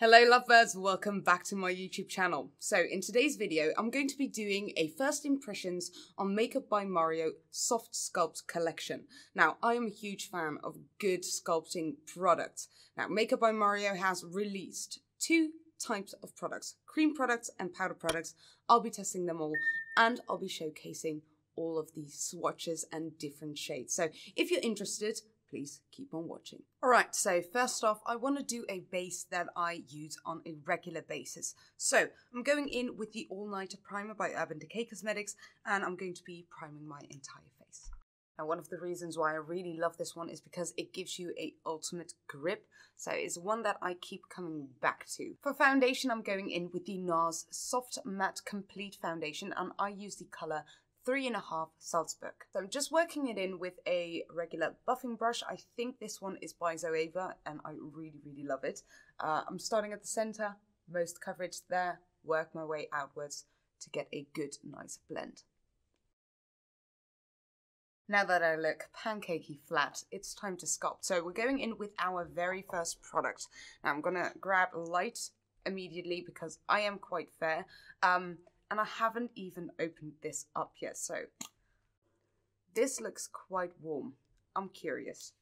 Hello lovebirds, welcome back to my YouTube channel. So in today's video, I'm going to be doing a first impressions on Makeup by Mario Soft Sculpt collection. Now, I am a huge fan of good sculpting products. Now, Makeup by Mario has released two types of products, cream products and powder products. I'll be testing them all and I'll be showcasing all of these swatches and different shades. So if you're interested, please keep on watching. Alright, so first off, I want to do a base that I use on a regular basis. So I'm going in with the All Nighter Primer by Urban Decay Cosmetics, and I'm going to be priming my entire face. And one of the reasons why I really love this one is because it gives you a ultimate grip. So it's one that I keep coming back to. For foundation, I'm going in with the NARS Soft Matte Complete Foundation, and I use the colour 3.5 Salzburg. So I'm just working it in with a regular buffing brush. I think this one is by Zoeva and I really love it. I'm starting at the center, most coverage there, work my way outwards to get a good, nice blend. Now that I look pancakey flat, it's time to sculpt. So we're going in with our very first product. Now I'm gonna grab light immediately because I am quite fair. And I haven't even opened this up yet, so this looks quite warm. I'm curious.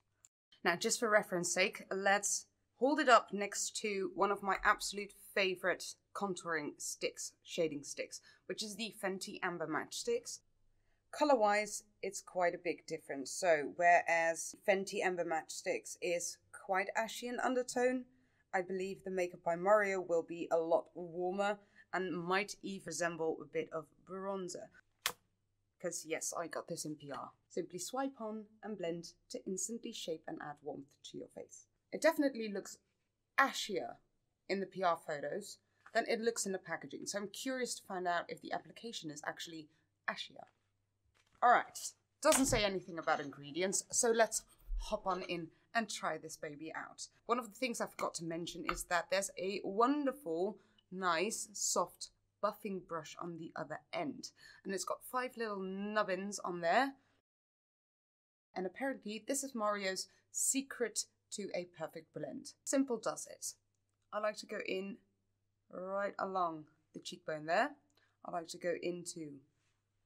Now, just for reference sake, let's hold it up next to one of my absolute favorite contouring sticks, shading sticks, which is the Fenty Amber Match Sticks. Color-wise, it's quite a big difference. So, whereas Fenty Amber Match Sticks is quite ashy in undertone, I believe the Makeup by Mario will be a lot warmer and might even resemble a bit of bronzer. Because yes, I got this in PR. Simply swipe on and blend to instantly shape and add warmth to your face. It definitely looks ashier in the PR photos than it looks in the packaging. So I'm curious to find out if the application is actually ashier. Alright, doesn't say anything about ingredients, so let's hop on in and try this baby out. One of the things I forgot to mention is that there's a wonderful nice soft buffing brush on the other end, and it's got 5 little nubbins on there, and apparently this is Mario's secret to a perfect blend. Simple does it. I like to go in right along the cheekbone there. I like to go into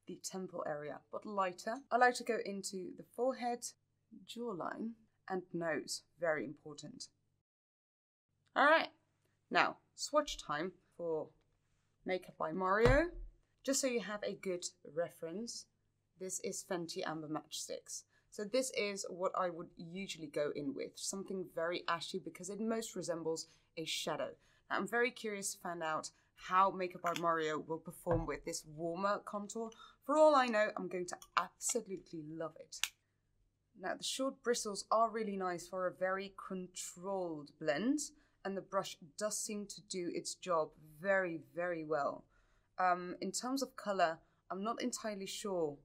the temple area, but lighter. I like to go into the forehead, jawline, and nose. Very important. Alright, now swatch time for Makeup by Mario. Just so you have a good reference, this is Fenty Amber Match Sticks. So this is what I would usually go in with, something very ashy because it most resembles a shadow. Now, I'm very curious to find out how Makeup by Mario will perform with this warmer contour. For all I know, I'm going to absolutely love it. Now the short bristles are really nice for a very controlled blend, and the brush does seem to do its job very well. In terms of colour, I'm not entirely sure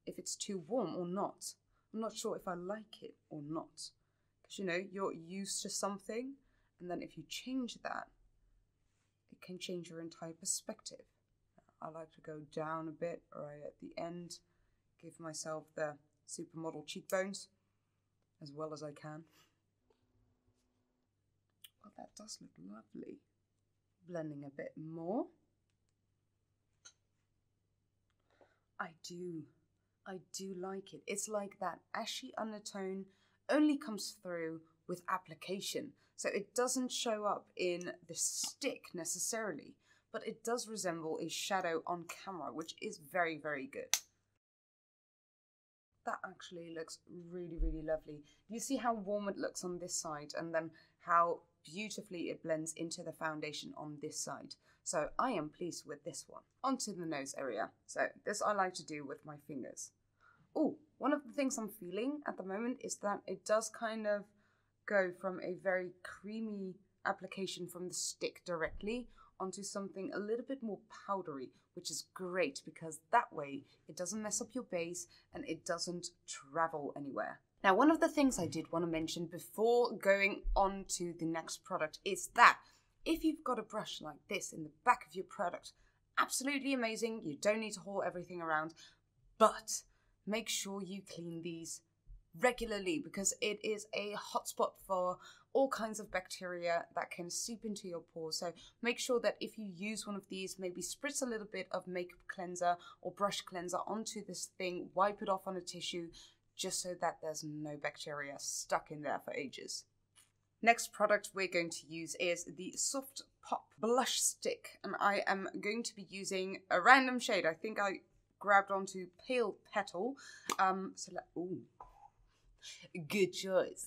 if it's too warm or not. I'm not sure if I like it or not. Because, you know, you're used to something, and then if you change that, it can change your entire perspective. I like to go down a bit right at the end, give myself the supermodel cheekbones as well as I can. Oh, that does look lovely. Blending a bit more. I do like it. It's like that ashy undertone only comes through with application. So it doesn't show up in the stick necessarily, but it does resemble a shadow on camera, which is very good. That actually looks really lovely. You see how warm it looks on this side, and then how beautifully it blends into the foundation on this side. So I am pleased with this one. Onto the nose area. So this I like to do with my fingers. Oh, one of the things I'm feeling at the moment is that it does kind of go from a very creamy application from the stick directly onto something a little bit more powdery, which is great because that way it doesn't mess up your base and it doesn't travel anywhere. Now, one of the things I did want to mention before going on to the next product is that if you've got a brush like this in the back of your product, absolutely amazing. You don't need to haul everything around, but make sure you clean these regularly because it is a hotspot for all kinds of bacteria that can seep into your pores. So make sure that if you use one of these, maybe spritz a little bit of makeup cleanser or brush cleanser onto this thing, wipe it off on a tissue, just so that there's no bacteria stuck in there for ages. Next product we're going to use is the Soft Pop Blush Stick, and I am going to be using a random shade. I think I grabbed onto Pale Petal. Good choice.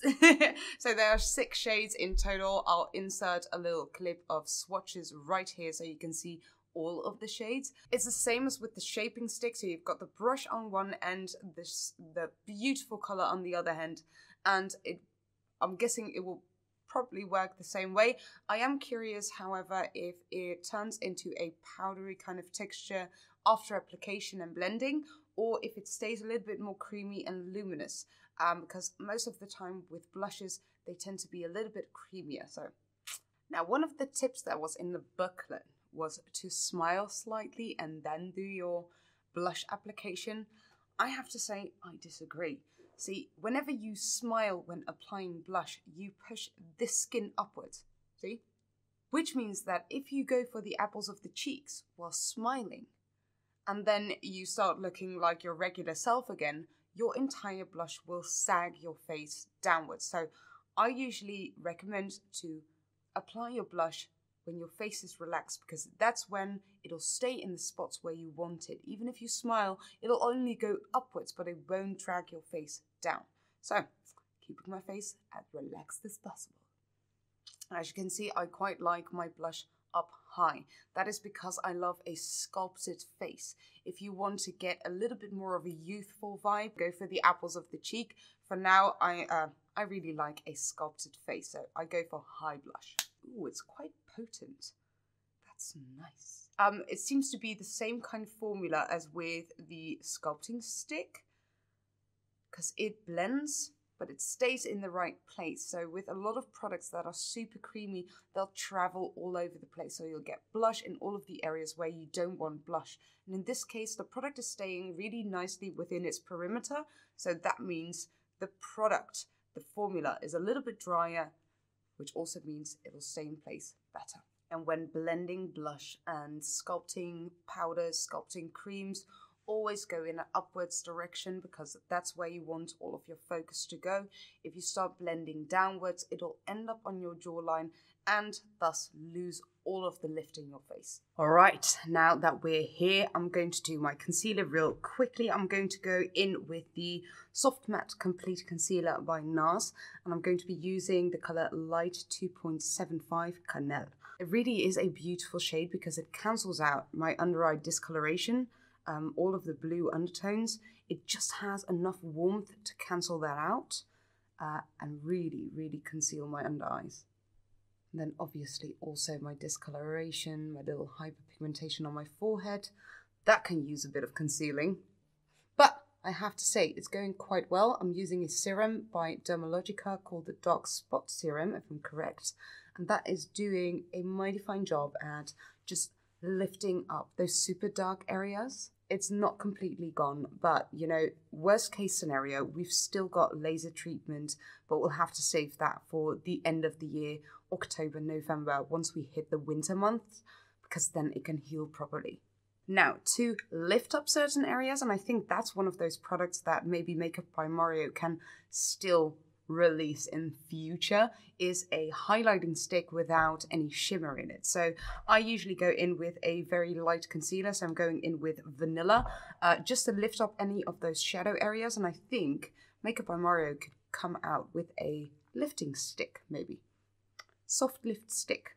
So there are 6 shades in total. I'll insert a little clip of swatches right here so you can see all of the shades. It's the same as with the shaping stick, so you've got the brush on one end, the beautiful color on the other end, and I'm guessing it will probably work the same way. I am curious, however, if it turns into a powdery kind of texture after application and blending, or if it stays a little bit more creamy and luminous, because most of the time with blushes, they tend to be a little bit creamier. So now, one of the tips that was in the booklet was to smile slightly and then do your blush application. I have to say, I disagree. See, whenever you smile when applying blush, you push this skin upwards, see? Which means that if you go for the apples of the cheeks while smiling, and then you start looking like your regular self again, your entire blush will sag your face downwards. So I usually recommend to apply your blush when your face is relaxed, because that's when it'll stay in the spots where you want it. Even if you smile, it'll only go upwards, but it won't drag your face down. So, keeping my face as relaxed as possible. As you can see, I quite like my blush up high. That is because I love a sculpted face. If you want to get a little bit more of a youthful vibe, go for the apples of the cheek. For now, I really like a sculpted face, so I go for high blush. Ooh, it's quite potent. That's nice. It seems to be the same kind of formula as with the sculpting stick, because it blends, but it stays in the right place. So with a lot of products that are super creamy, they'll travel all over the place. So you'll get blush in all of the areas where you don't want blush. And in this case, the product is staying really nicely within its perimeter. So that means the product, the formula, is a little bit drier, which also means it'll stay in place better. And when blending blush and sculpting powders, sculpting creams, always go in an upwards direction, because that's where you want all of your focus to go. If you start blending downwards, it'll end up on your jawline and thus lose all of the lift in your face. All right, now that we're here, I'm going to do my concealer real quickly. I'm going to go in with the Soft Matte Complete Concealer by NARS, and I'm going to be using the color Light 2.75 Cannelle. It really is a beautiful shade because it cancels out my under eye discoloration, all of the blue undertones. It just has enough warmth to cancel that out and really, really conceal my under eyes. And then obviously also my discoloration, my little hyperpigmentation on my forehead. That can use a bit of concealing. But I have to say, it's going quite well. I'm using a serum by Dermalogica called the Dark Spot Serum, if I'm correct. And that is doing a mighty fine job at just lifting up those super dark areas. It's not completely gone, but you know, worst case scenario, we've still got laser treatment, but we'll have to save that for the end of the year, October, November, once we hit the winter months, because then it can heal properly. Now, to lift up certain areas, and I think that's one of those products that maybe Makeup by Mario can still release in future, is a highlighting stick without any shimmer in it. So I usually go in with a very light concealer, so I'm going in with Vanilla, just to lift up any of those shadow areas, and I think Makeup by Mario could come out with a lifting stick, maybe. Soft lift stick.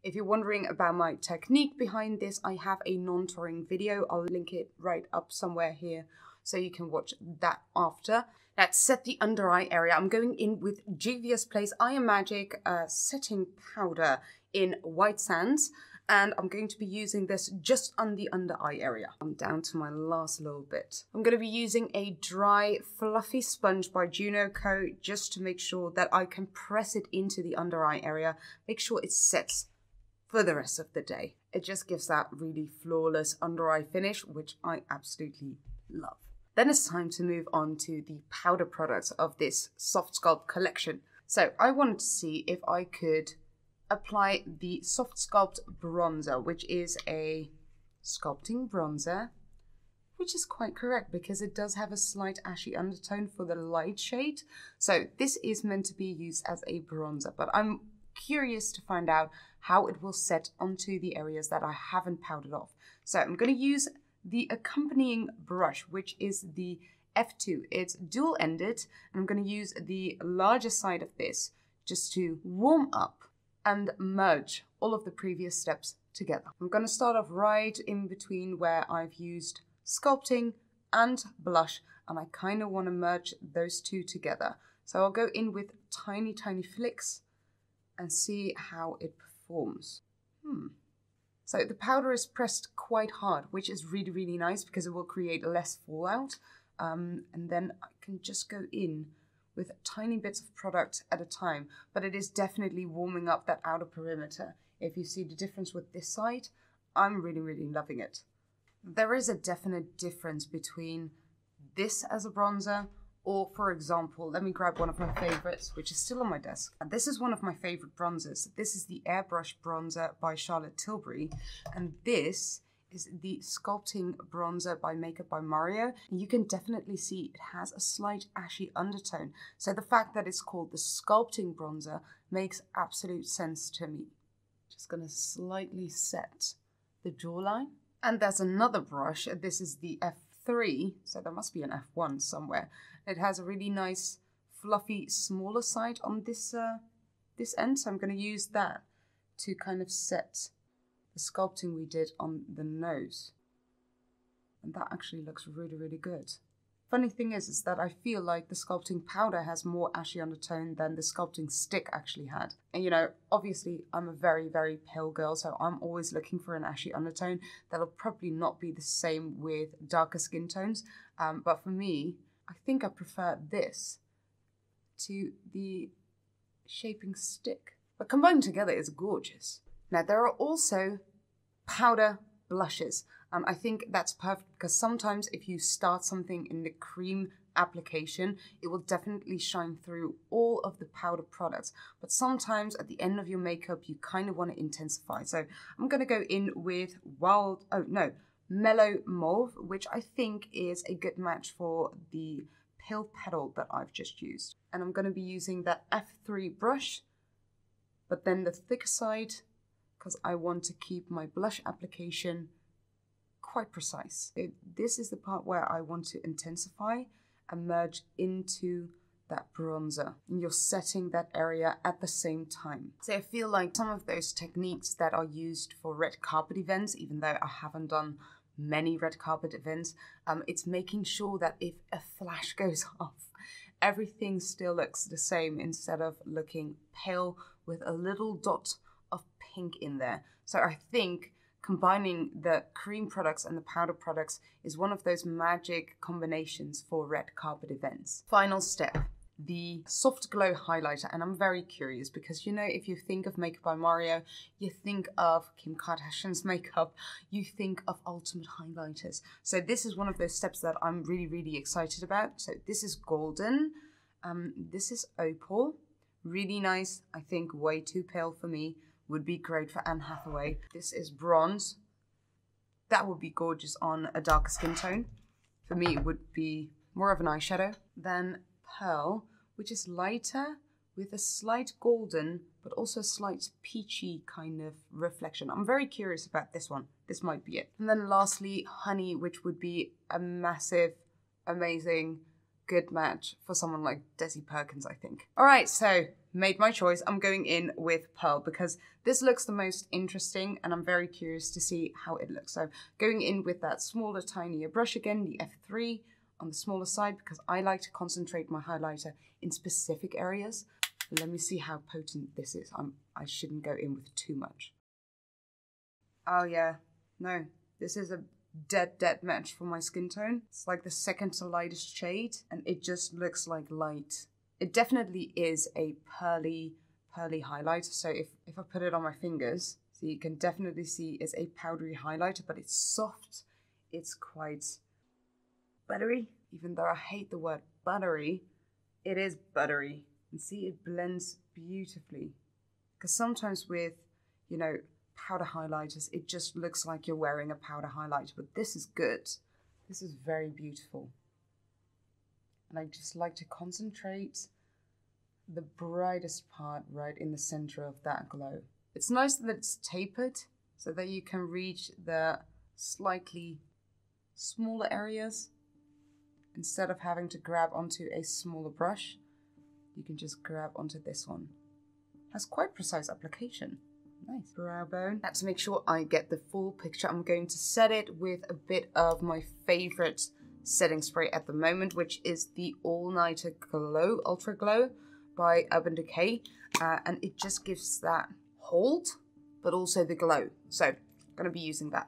If you're wondering about my technique behind this, I have a non-touring video. I'll link it right up somewhere here so you can watch that after. Let's set the under eye area. I'm going in with Juvia's Place Eye Magic setting powder in White Sands, and I'm going to be using this just on the under eye area. I'm down to my last little bit. I'm going to be using a dry fluffy sponge by Juno Co, just to make sure that I can press it into the under eye area, make sure it sets for the rest of the day. It just gives that really flawless under eye finish, which I absolutely love. Then it's time to move on to the powder products of this Soft Sculpt collection. So I wanted to see if I could apply the Soft Sculpt bronzer, which is a sculpting bronzer, which is quite correct because it does have a slight ashy undertone for the light shade. So this is meant to be used as a bronzer, but I'm curious to find out how it will set onto the areas that I haven't powdered off. So I'm going to use the accompanying brush, which is the F2. It's dual-ended, and I'm going to use the larger side of this just to warm up and merge all of the previous steps together. I'm going to start off right in between where I've used sculpting and blush, and I kind of want to merge those two together. So I'll go in with tiny, tiny flicks and see how it performs. So the powder is pressed quite hard, which is really, really nice because it will create less fallout. And then I can just go in with tiny bits of product at a time, but it is definitely warming up that outer perimeter. If you see the difference with this side, I'm really, really loving it. There is a definite difference between this as a bronzer or, for example, let me grab one of my favorites, which is still on my desk. And this is one of my favorite bronzers. This is the Airbrush Bronzer by Charlotte Tilbury, and this is the Sculpting Bronzer by Makeup by Mario. And you can definitely see it has a slight ashy undertone. So the fact that it's called the Sculpting Bronzer makes absolute sense to me. Just gonna slightly set the jawline. And there's another brush. This is the F3, so there must be an F1 somewhere. It has a really nice, fluffy, smaller side on this end, so I'm going to use that to kind of set the sculpting we did on the nose. And that actually looks really, really good. Funny thing is that I feel like the sculpting powder has more ashy undertone than the sculpting stick actually had. And you know, obviously I'm a very, very pale girl, so I'm always looking for an ashy undertone. That'll probably not be the same with darker skin tones. But for me, I think I prefer this to the shaping stick. But combined together is gorgeous. Now there are also powder blushes. I think that's perfect because sometimes if you start something in the cream application, it will definitely shine through all of the powder products. But sometimes at the end of your makeup, you kind of want to intensify. So I'm going to go in with Mellow Mauve, which I think is a good match for the Pale Petal that I've just used. And I'm going to be using that F3 brush, but then the thicker side, because I want to keep my blush application quite precise. This is the part where I want to intensify and merge into that bronzer, and you're setting that area at the same time. So I feel like some of those techniques that are used for red carpet events, even though I haven't done many red carpet events, it's making sure that if a flash goes off, everything still looks the same instead of looking pale with a little dot of pink in there. So I think combining the cream products and the powder products is one of those magic combinations for red carpet events. Final step, the Soft Glow highlighter. And I'm very curious because, you know, if you think of Makeup by Mario, you think of Kim Kardashian's makeup, you think of ultimate highlighters. So this is one of those steps that I'm really, really excited about. So this is golden. This is opal. Really nice. I think way too pale for me. Would be great for Anne Hathaway. This is bronze. That would be gorgeous on a darker skin tone. For me, it would be more of an eyeshadow. Then pearl, which is lighter with a slight golden, but also a slight peachy kind of reflection. I'm very curious about this one. This might be it. And then lastly, honey, which would be a massive, amazing, good match for someone like Desi Perkins, I think. All right, so made my choice. I'm going in with pearl because this looks the most interesting and I'm very curious to see how it looks. So going in with that smaller, tinier brush again, the F3 on the smaller side, because I like to concentrate my highlighter in specific areas. Let me see how potent this is. I shouldn't go in with too much. Oh yeah, no, this is a dead match for my skin tone. It's like the second to lightest shade and it just looks like light. It definitely is a pearly highlighter. So if I put it on my fingers, so you can definitely see it's a powdery highlighter, but it's soft. It's quite buttery. even though I hate the word buttery, it is buttery. And see, it blends beautifully. Because sometimes with, you know, powder highlighters, it just looks like you're wearing a powder highlighter, but this is good. This is very beautiful. And I just like to concentrate the brightest part right in the center of that glow. It's nice that it's tapered so that you can reach the slightly smaller areas. Instead of having to grab onto a smaller brush, you can just grab onto this one. Has quite precise application. Nice. Brow bone. Now, to make sure I get the full picture, I'm going to set it with a bit of my favorite setting spray at the moment, which is the All Nighter Glow, Ultra Glow by Urban Decay. And it just gives that hold, but also the glow. So I'm going to be using that.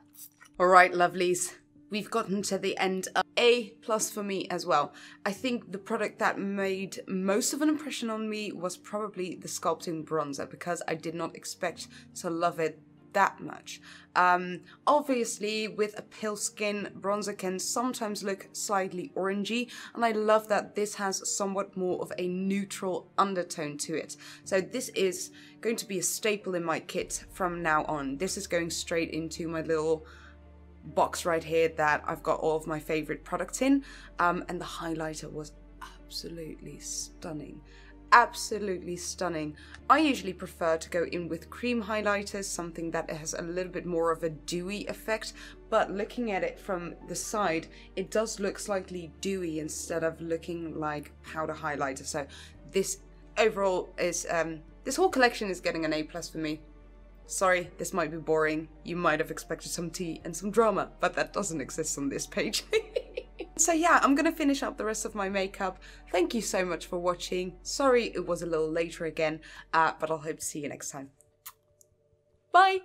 All right, lovelies. We've gotten to the end of A+ for me as well. I think the product that made most of an impression on me was probably the Sculpting Bronzer, because I did not expect to love it that much. Obviously, with a pale skin, bronzer can sometimes look slightly orangey, and I love that this has somewhat more of a neutral undertone to it. So this is going to be a staple in my kit from now on. This is going straight into my little box right here that I've got all of my favorite products in, and the highlighter was absolutely stunning. Absolutely stunning. I usually prefer to go in with cream highlighters, something that has a little bit more of a dewy effect, but looking at it from the side, it does look slightly dewy instead of looking like powder highlighter. So this overall is, this whole collection is getting an A+ for me. Sorry, this might be boring. You might have expected some tea and some drama, but that doesn't exist on this page. So yeah, I'm gonna finish up the rest of my makeup. Thank you so much for watching. Sorry it was a little later again, but I'll hope to see you next time. Bye!